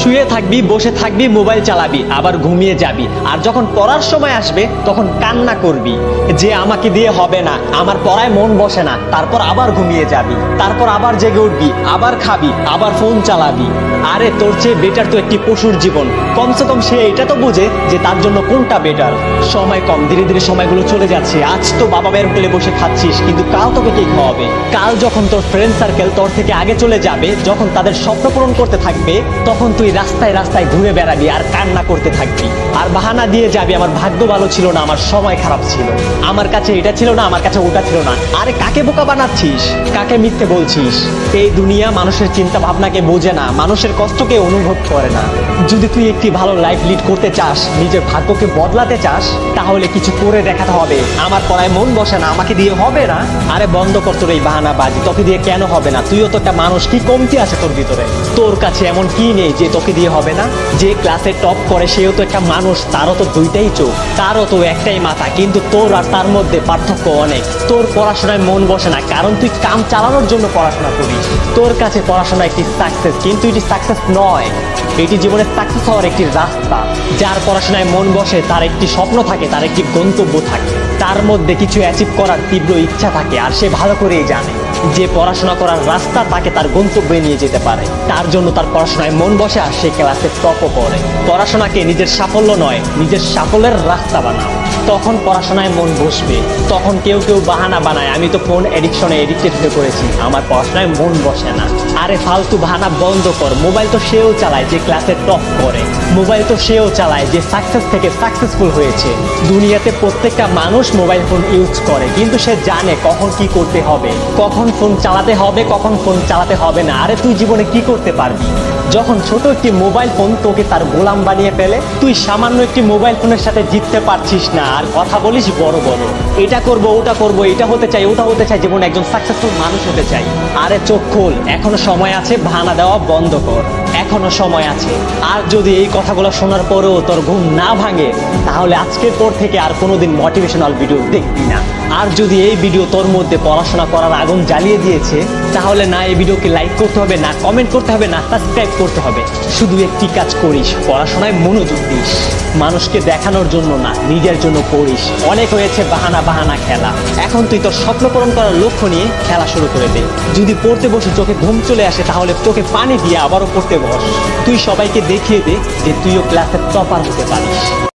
শুয়ে থাকবি, বসে থাকবি, মোবাইল চালাবি, আবার ঘুমিয়ে যাবি। আর যখন পড়ার সময় আসবে তখন কান্না করবি যে আমাকে দিয়ে হবে না, আমার পড়ায় মন বসে না। তারপর আবার ঘুমিয়ে যাবি, তারপর আবার জেগে উঠবি, আবার খাবি, আবার ফোন চালাবি। আরে তোর চেয়ে বেটার তো একটি পশুর জীবন। কমসে কম সে এটা তো বোঝে যে তার জন্য কোনটা বেটার। সময় কম, ধীরে ধীরে সময়গুলো চলে যাচ্ছে। আজ তো বাবা মায়ের হোটেলে বসে খাচ্ছিস, কিন্তু কাল তোকে কে খাওয়াবে? কাল যখন তোর ফ্রেন্ড সার্কেল তোর থেকে আগে চলে যাবে, যখন তাদের স্বপ্ন পূরণ করতে থাকবে, তখন তুই রাস্তায় রাস্তায় ঘুরে বেড়াবি আর কান্না করতে থাকবি। আর বাহানা দিয়ে যাবি আমার ভাগ্য ভালো ছিল না, আমার সময় খারাপ ছিল, আমার কাছে এটা ছিল না, আমার কাছে ওটা ছিল না। আরে কাকে বোকা বানাচ্ছিস? কাকে মিথ্যে বলছিস? এই দুনিয়া মানুষের চিন্তা ভাবনাকে বোঝে না, মানুষের কষ্টকে অনুভব করে না। যদি তুই একটি ভালো লাইফ লিড করতে চাস, নিজের ভাগ্যকে বদলাতে চাস, তাহলে কিছু করে দেখাতে হবে। আমার পড়ায় মন বসে না, আমাকে দিয়ে হবে না। আরে বন্ধ কর তোর এই বাহানাবাজি। তোকে দিয়ে কেন হবে না? তুইও তো একটা মানুষ, কি কমতি আছে তোর ভিতরে? তোর কাছে এমন কি নেই যে তোকে দিয়ে হবে না? যে ক্লাসে টপ করে সেও তো একটা মানুষ, তারও তো দুইটাই চোখ, তারও তো একটাই মাথা, কিন্তু তোর আর তার মধ্যে পার্থক্য অনেক। তোর পড়াশোনায় মন বসে না কারণ তুই কাম চালানোর জন্য পড়াশোনা করিস। তোর কাছে পড়াশোনা একটি সাকসেস, কিন্তু এটি সাকসেস নয়। এটি জীবনের সাকসেস হওয়ার একটি রাস্তা। যার পড়াশোনায় মন বসে তার একটি স্বপ্ন থাকে, তার একটি গন্তব্য থাকে, তার মধ্যে কিছু অ্যাচিভ করার তীব্র ইচ্ছা থাকে। আর সে ভালো করেই জানে যে পড়াশোনা করার রাস্তা তাকে তার গন্তব্যে নিয়ে যেতে পারে। তার জন্য তার পড়াশোনায় মন বসে আর সে ক্লাসে টপও করে। পড়াশোনাকে নিজের সাফল্য নয়, নিজের সাফল্যের রাস্তা বানাও, তখন পড়াশোনায় মন বসবে। তখন কেউ কেউ বাহানা বানায়, আমি তো ফোন এডিকশনে এডিক্টেড হয়ে পড়েছি, আমার পড়াশোনায় মন বসে না। আরে ফালতু বাহানা বন্ধ কর। মোবাইল তো সেও চালায় যে ক্লাসে টপ করে, মোবাইল তো সেও চালায় যে সাকসেস থেকে সাকসেসফুল হয়েছে। দুনিয়াতে প্রত্যেকটা মানুষ মোবাইল ফোন ইউজ করে, কিন্তু সে জানে কখন কি করতে হবে, কখন ফোন চালাতে হবে, কখন ফোন চালাতে হবে না। আরে তুই জীবনে কি করতে পারবি যখন ছোট একটি মোবাইল ফোন তোকে তার গোলাম বানিয়ে ফেলে? তুই সামান্য একটি মোবাইল ফোনের সাথে জিততে পারছিস না, আর কথা বলিস বড় বড়, এটা করব, ওটা করব, এটা হতে চাই, ওটা হতে চাই, জীবনে একজন সাকসেসফুল মানুষ হতে চাই। আরে চোখ খোল, এখনো সময় আছে, বাহানা দেওয়া বন্ধ কর, এখনো সময় আছে। আর যদি এই কথাগুলো শোনার পরেও তোর ঘুম না ভাঙে, তাহলে আজকের পর থেকে আর কোনোদিন মোটিভেশনাল ভিডিও দেখবি না। আর যদি এই ভিডিও তোর মধ্যে পড়াশোনা করার আগুন জ্বালিয়ে দিয়েছে, তাহলে না এই ভিডিওকে লাইক করতে হবে, না কমেন্ট করতে হবে, না সাবস্ক্রাইব করতে হবে। শুধু একটি কাজ করিস, পড়াশোনায় মনোযোগ দিস। মানুষকে দেখানোর জন্য না, নিজের জন্য পড়িস। অনেক হয়েছে বাহানা বাহানা খেলা, এখন তুই তোর স্বপ্ন পূরণ করার লক্ষ্য নিয়ে খেলা শুরু করে দে। যদি পড়তে বসে চোখে ঘুম চলে আসে, তাহলে তোকে পানি দিয়ে আবারও পড়তে বস। তুই সবাইকে দেখিয়ে দে যে তুইও ক্লাসের টপার হতে পারিস।